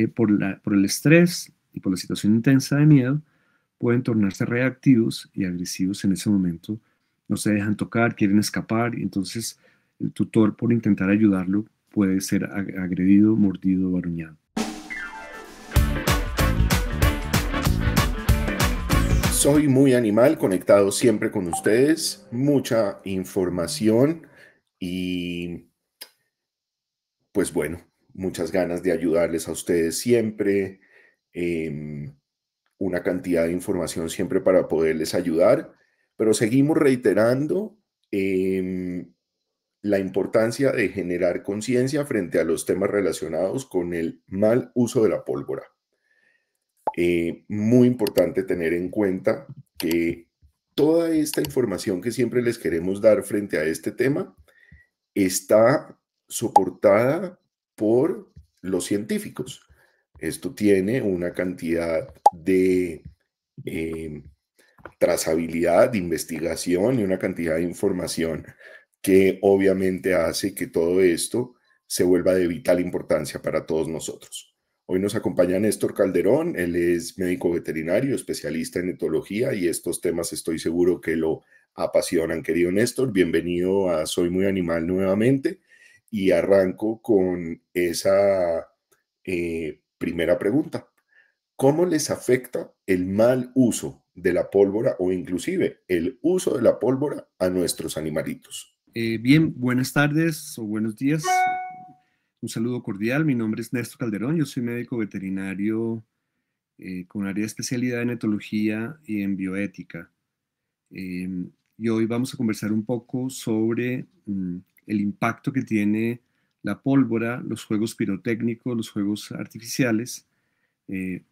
que por el estrés y por la situación intensa de miedo pueden tornarse reactivos y agresivos en ese momento. No se dejan tocar, quieren escapar, y entonces el tutor, por intentar ayudarlo, puede ser agredido, mordido o aruñado. Soy muy animal, conectado siempre con ustedes, mucha información y pues bueno, muchas ganas de ayudarles a ustedes siempre, em, una cantidad de información siempre para poderles ayudar, pero seguimos reiterando la importancia de generar conciencia frente a los temas relacionados con el mal uso de la pólvora. Muy importante tener en cuenta que toda esta información que siempre les queremos dar frente a este tema está soportada por los científicos. Esto tiene una cantidad de eh, trazabilidad, de investigación y una cantidad de información que obviamente hace que todo esto se vuelva de vital importancia para todos nosotros. Hoy nos acompaña Néstor Calderón, él es médico veterinario, especialista en etología y estos temas estoy seguro que lo apasionan. Querido Néstor, bienvenido a Soy Muy Animal nuevamente y arranco con esa primera pregunta. ¿Cómo les afecta el mal uso de la pólvora o inclusive el uso de la pólvora a nuestros animalitos? Bien, buenas tardes o buenos días. Un saludo cordial. Mi nombre es Néstor Calderón. Yo soy médico veterinario con área de especialidad en etología y en bioética. Y hoy vamos a conversar un poco sobre el impacto que tiene la pólvora, los juegos pirotécnicos, los juegos artificiales eh,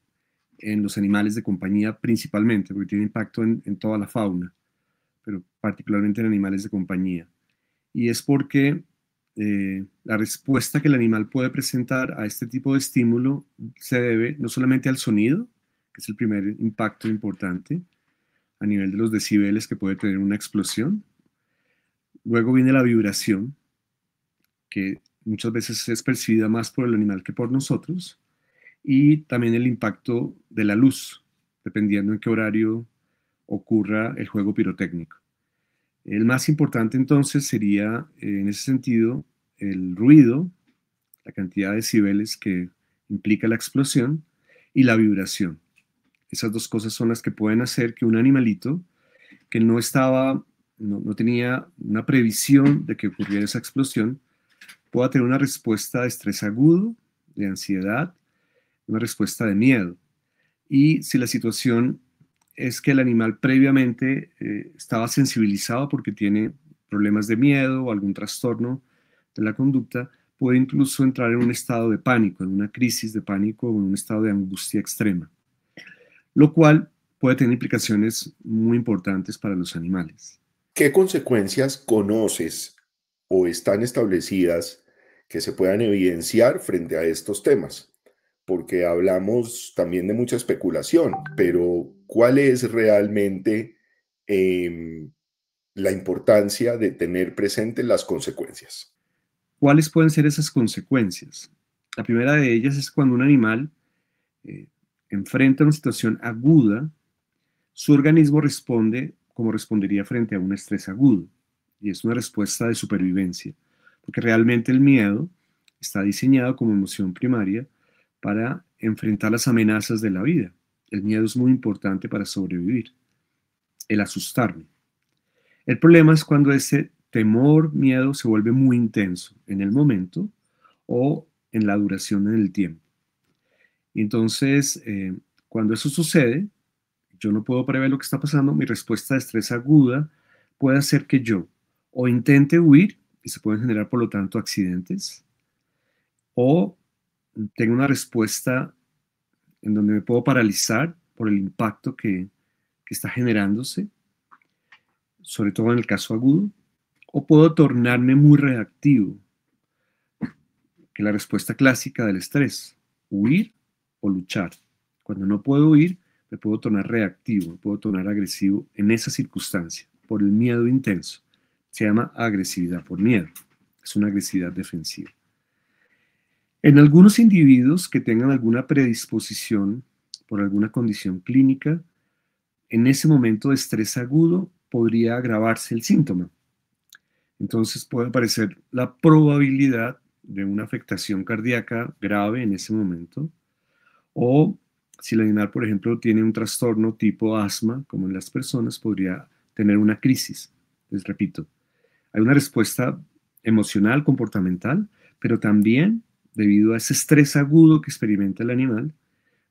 en los animales de compañía principalmente, porque tiene impacto en toda la fauna, pero particularmente en animales de compañía. Y es porque la respuesta que el animal puede presentar a este tipo de estímulo se debe no solamente al sonido, que es el primer impacto importante, a nivel de los decibeles que puede tener una explosión. Luego viene la vibración, que muchas veces es percibida más por el animal que por nosotros. Y también el impacto de la luz, dependiendo en qué horario ocurra el juego pirotécnico. El más importante entonces sería, en ese sentido, el ruido, la cantidad de decibeles que implica la explosión y la vibración. Esas dos cosas son las que pueden hacer que un animalito que no tenía una previsión de que ocurriera esa explosión, pueda tener una respuesta de estrés agudo, de ansiedad, una respuesta de miedo. Y si la situación es que el animal previamente estaba sensibilizado porque tiene problemas de miedo o algún trastorno de la conducta, puede incluso entrar en un estado de pánico, en una crisis de pánico o en un estado de angustia extrema, lo cual puede tener implicaciones muy importantes para los animales. ¿Qué consecuencias conoces o están establecidas que se puedan evidenciar frente a estos temas? Porque hablamos también de mucha especulación, pero ¿cuál es realmente em, la importancia de tener presentes las consecuencias? ¿Cuáles pueden ser esas consecuencias? La primera de ellas es cuando un animal eh, enfrenta una situación aguda, su organismo responde como respondería frente a un estrés agudo, y es una respuesta de supervivencia, porque realmente el miedo está diseñado como emoción primaria para enfrentar las amenazas de la vida. El miedo es muy importante para sobrevivir, el asustarme. El problema es cuando ese temor, miedo se vuelve muy intenso en el momento o en la duración en el tiempo. Y entonces, cuando eso sucede, yo no puedo prever lo que está pasando, mi respuesta de estrés aguda puede hacer que yo o intente huir, y se pueden generar por lo tanto accidentes, o tenga una respuesta en donde me puedo paralizar por el impacto que está generándose, sobre todo en el caso agudo, o puedo tornarme muy reactivo, que es la respuesta clásica del estrés, huir o luchar. Cuando no puedo huir, me puedo tornar reactivo, me puedo tornar agresivo en esa circunstancia, por el miedo intenso. Se llama agresividad por miedo, es una agresividad defensiva. En algunos individuos que tengan alguna predisposición por alguna condición clínica, en ese momento de estrés agudo podría agravarse el síntoma. Entonces puede aparecer la probabilidad de una afectación cardíaca grave en ese momento, o si el animal, por ejemplo, tiene un trastorno tipo asma, como en las personas, podría tener una crisis. Les repito, hay una respuesta emocional, comportamental, pero también, debido a ese estrés agudo que experimenta el animal,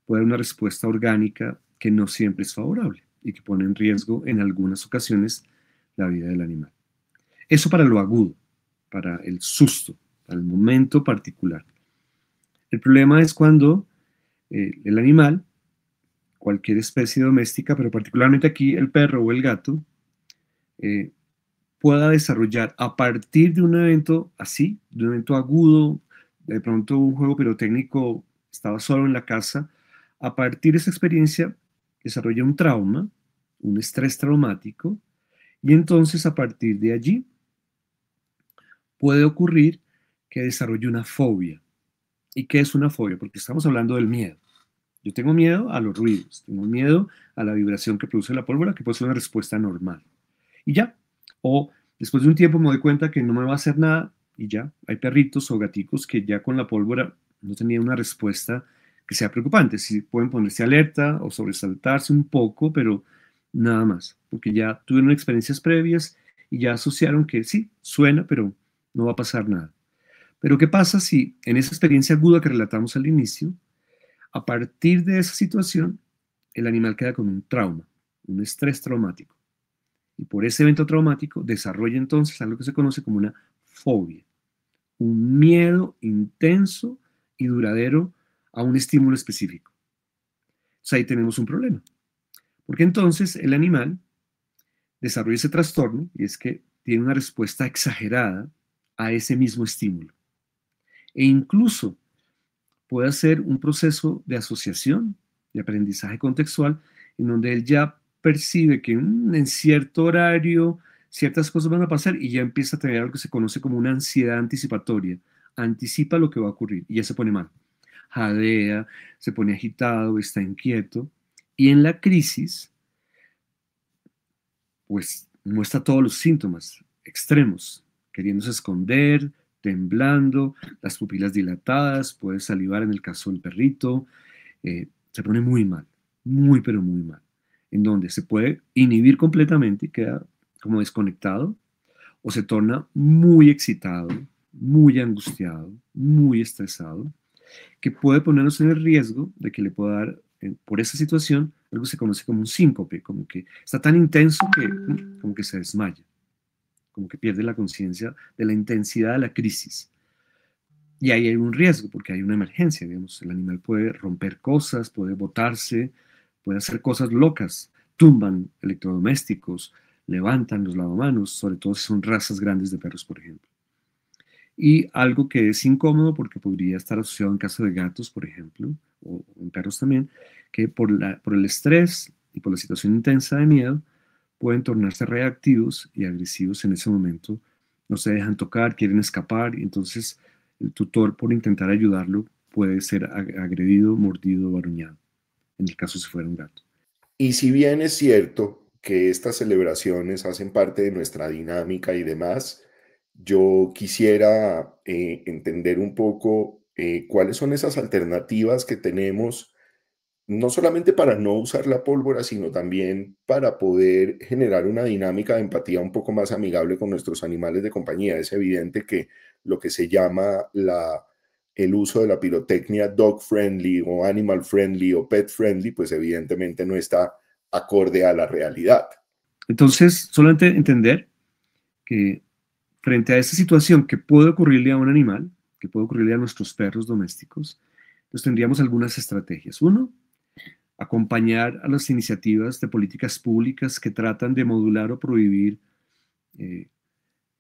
puede haber una respuesta orgánica que no siempre es favorable y que pone en riesgo en algunas ocasiones la vida del animal. Eso para lo agudo, para el susto, para el momento particular. El problema es cuando el animal, cualquier especie doméstica, pero particularmente aquí el perro o el gato, eh, pueda desarrollar a partir de un evento así, de un evento agudo, de pronto un juego pirotécnico, estaba solo en la casa, a partir de esa experiencia desarrolla un trauma, un estrés traumático, y entonces a partir de allí puede ocurrir que desarrolle una fobia. ¿Y qué es una fobia? Porque estamos hablando del miedo. Yo tengo miedo a los ruidos, tengo miedo a la vibración que produce la pólvora, que puede ser una respuesta normal. Y ya. O después de un tiempo me doy cuenta que no me va a hacer nada y ya. Hay perritos o gaticos que ya con la pólvora no tenían una respuesta que sea preocupante. Sí pueden ponerse alerta o sobresaltarse un poco, pero nada más. Porque ya tuvieron experiencias previas y ya asociaron que sí, suena, pero no va a pasar nada. Pero ¿qué pasa si en esa experiencia aguda que relatamos al inicio, a partir de esa situación, el animal queda con un trauma, un estrés traumático? Y por ese evento traumático desarrolla entonces algo que se conoce como una fobia, un miedo intenso y duradero a un estímulo específico. Entonces ahí tenemos un problema, porque entonces el animal desarrolla ese trastorno y es que tiene una respuesta exagerada a ese mismo estímulo. E incluso puede hacer un proceso de asociación, de aprendizaje contextual, en donde él ya percibe que en cierto horario ciertas cosas van a pasar y ya empieza a tener algo que se conoce como una ansiedad anticipatoria. Anticipa lo que va a ocurrir y ya se pone mal. Jadea, se pone agitado, está inquieto. Y en la crisis, pues muestra todos los síntomas extremos, queriéndose esconder, temblando, las pupilas dilatadas, puede salivar en el caso del perrito, se pone muy mal, muy pero muy mal, en donde se puede inhibir completamente y queda como desconectado, o se torna muy excitado, muy angustiado, muy estresado, que puede ponernos en el riesgo de que le pueda dar, por esa situación, algo que se conoce como un síncope, como que está tan intenso que como que se desmaya, como que pierde la conciencia de la intensidad de la crisis. Y ahí hay un riesgo, porque hay una emergencia, digamos, el animal puede romper cosas, puede botarse, puede hacer cosas locas, tumban electrodomésticos, levantan los lavamanos, sobre todo si son razas grandes de perros, por ejemplo. Y algo que es incómodo porque podría estar asociado en caso de gatos, por ejemplo, o en perros también, que por el estrés y por la situación intensa de miedo, pueden tornarse reactivos y agresivos en ese momento. No se dejan tocar, quieren escapar, y entonces el tutor, por intentar ayudarlo, puede ser agredido, mordido o aruñado, en el caso si fuera un gato. Y si bien es cierto que estas celebraciones hacen parte de nuestra dinámica y demás, yo quisiera entender un poco cuáles son esas alternativas que tenemos, no solamente para no usar la pólvora, sino también para poder generar una dinámica de empatía un poco más amigable con nuestros animales de compañía. Es evidente que lo que se llama el uso de la pirotecnia dog friendly o animal friendly o pet friendly, pues evidentemente no está acorde a la realidad. Entonces, solamente entender que frente a esta situación que puede ocurrirle a un animal, que puede ocurrirle a nuestros perros domésticos, pues tendríamos algunas estrategias. Uno, acompañar a las iniciativas de políticas públicas que tratan de modular o prohibir eh,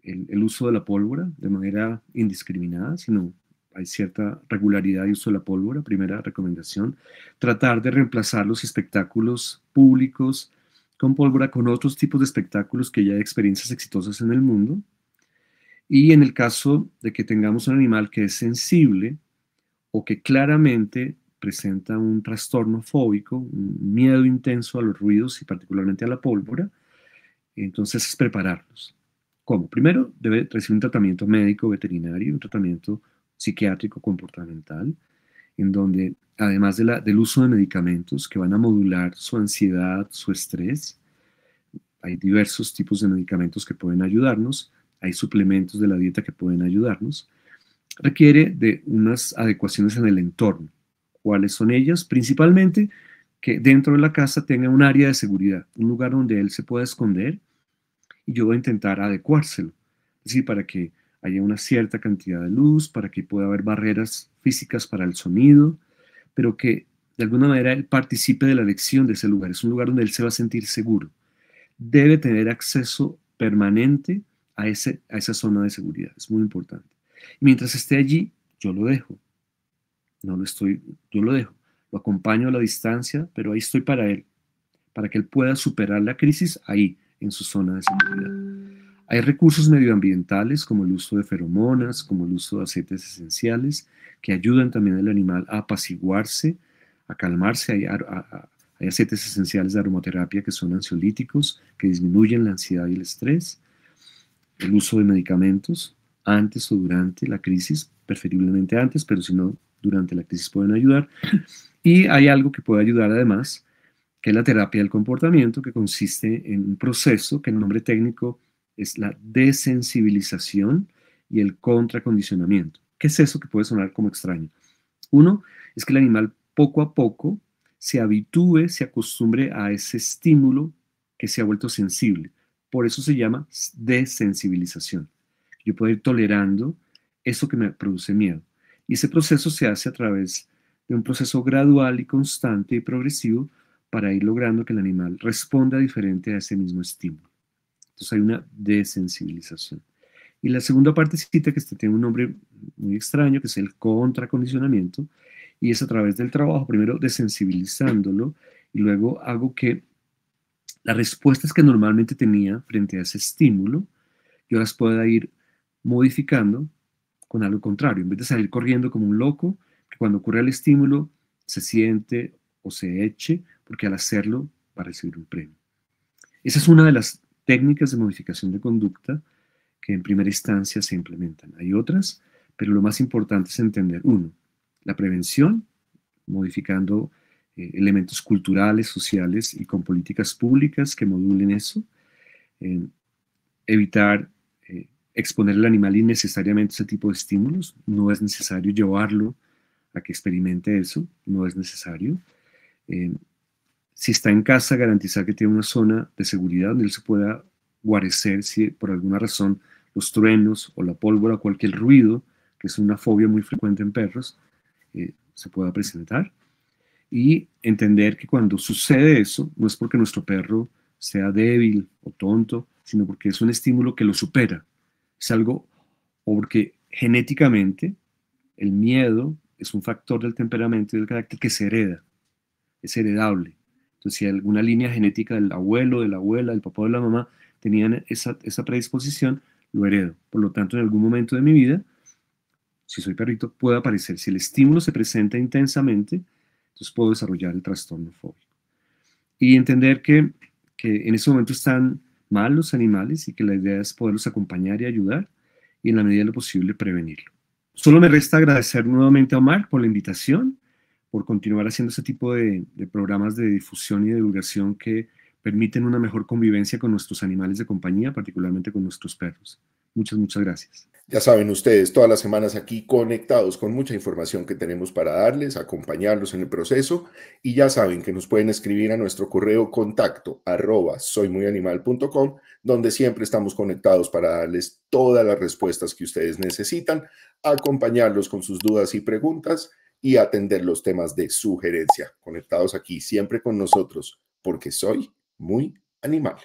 el uso de la pólvora de manera indiscriminada, sino hay cierta regularidad de uso de la pólvora, primera recomendación. Tratar de reemplazar los espectáculos públicos con pólvora con otros tipos de espectáculos que ya hay experiencias exitosas en el mundo. Y en el caso de que tengamos un animal que es sensible, o que claramente presenta un trastorno fóbico, un miedo intenso a los ruidos y particularmente a la pólvora, entonces es prepararlos. ¿Cómo? Primero debe recibir un tratamiento médico veterinario, un tratamiento psiquiátrico comportamental, en donde además del uso de medicamentos que van a modular su ansiedad, su estrés, hay diversos tipos de medicamentos que pueden ayudarnos, hay suplementos de la dieta que pueden ayudarnos, requiere de unas adecuaciones en el entorno. ¿Cuáles son ellas? Principalmente que dentro de la casa tenga un área de seguridad, un lugar donde él se pueda esconder y yo voy a intentar adecuárselo. Es decir, para que haya una cierta cantidad de luz, para que pueda haber barreras físicas para el sonido, pero que de alguna manera él participe de la elección de ese lugar. Es un lugar donde él se va a sentir seguro. Debe tener acceso permanente a esa zona de seguridad. Es muy importante. Y mientras esté allí, yo lo dejo. Yo lo dejo. Lo acompaño a la distancia, pero ahí estoy para él, para que él pueda superar la crisis ahí, en su zona de seguridad. Hay recursos medioambientales como el uso de feromonas, como el uso de aceites esenciales, que ayudan también al animal a apaciguarse, a calmarse. Hay aceites esenciales de aromaterapia que son ansiolíticos, que disminuyen la ansiedad y el estrés. El uso de medicamentos antes o durante la crisis, preferiblemente antes, pero si no, durante la crisis pueden ayudar. Y hay algo que puede ayudar además, que es la terapia del comportamiento, que consiste en un proceso que el nombre técnico es la desensibilización y el contracondicionamiento. ¿Qué es eso que puede sonar como extraño? Uno, es que el animal poco a poco se habitúe, se acostumbre a ese estímulo que se ha vuelto sensible. Por eso se llama desensibilización. Yo puedo ir tolerando eso que me produce miedo. Y ese proceso se hace a través de un proceso gradual y constante y progresivo para ir logrando que el animal responda diferente a ese mismo estímulo. Entonces hay una desensibilización. Y la segunda partecita, que tiene un nombre muy extraño, que es el contracondicionamiento, y es a través del trabajo, primero desensibilizándolo, y luego hago que las respuestas que normalmente tenía frente a ese estímulo, yo las pueda ir modificando con algo contrario. En vez de salir corriendo como un loco, que cuando ocurre el estímulo se siente o se eche, porque al hacerlo va a recibir un premio. Esa es una de las técnicas de modificación de conducta que en primera instancia se implementan. Hay otras, pero lo más importante es entender, uno, la prevención, modificando elementos culturales, sociales y con políticas públicas que modulen eso, evitar exponer al animal innecesariamente a ese tipo de estímulos, no es necesario llevarlo a que experimente eso, no es necesario. Si está en casa, garantizar que tiene una zona de seguridad donde él se pueda guarecer si por alguna razón los truenos o la pólvora o cualquier ruido, que es una fobia muy frecuente en perros, se pueda presentar. Y entender que cuando sucede eso, no es porque nuestro perro sea débil o tonto, sino porque es un estímulo que lo supera. Es algo, o porque genéticamente el miedo es un factor del temperamento y del carácter que se hereda, es heredable. Entonces, si hay alguna línea genética del abuelo, de la abuela, del papá o de la mamá tenían esa predisposición, lo heredo. Por lo tanto, en algún momento de mi vida, si soy perrito, puede aparecer. Si el estímulo se presenta intensamente, entonces puedo desarrollar el trastorno fóbico. Y entender que en ese momento están mal los animales y que la idea es poderlos acompañar y ayudar y en la medida de lo posible prevenirlo. Solo me resta agradecer nuevamente a Omar por la invitación, por continuar haciendo ese tipo de programas de difusión y divulgación que permiten una mejor convivencia con nuestros animales de compañía, particularmente con nuestros perros. Muchas, muchas gracias. Ya saben ustedes, todas las semanas aquí conectados con mucha información que tenemos para darles, acompañarlos en el proceso, y ya saben que nos pueden escribir a nuestro correo contacto @soymuyanimal.com, donde siempre estamos conectados para darles todas las respuestas que ustedes necesitan, acompañarlos con sus dudas y preguntas y atender los temas de sugerencia. Conectados aquí siempre con nosotros, porque soy muy animal.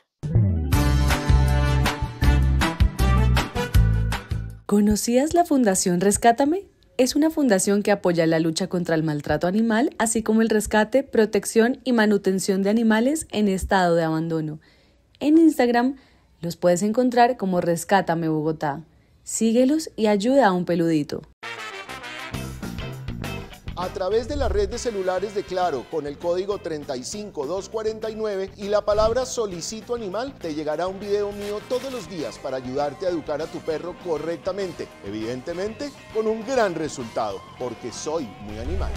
¿Conocías la Fundación Rescátame? Es una fundación que apoya la lucha contra el maltrato animal, así como el rescate, protección y manutención de animales en estado de abandono. En Instagram los puedes encontrar como Rescátame Bogotá. Síguelos y ayuda a un peludito. A través de la red de celulares de Claro, con el código 35249 y la palabra solicito animal, te llegará un video mío todos los días para ayudarte a educar a tu perro correctamente. Evidentemente, con un gran resultado, porque soy muy animal.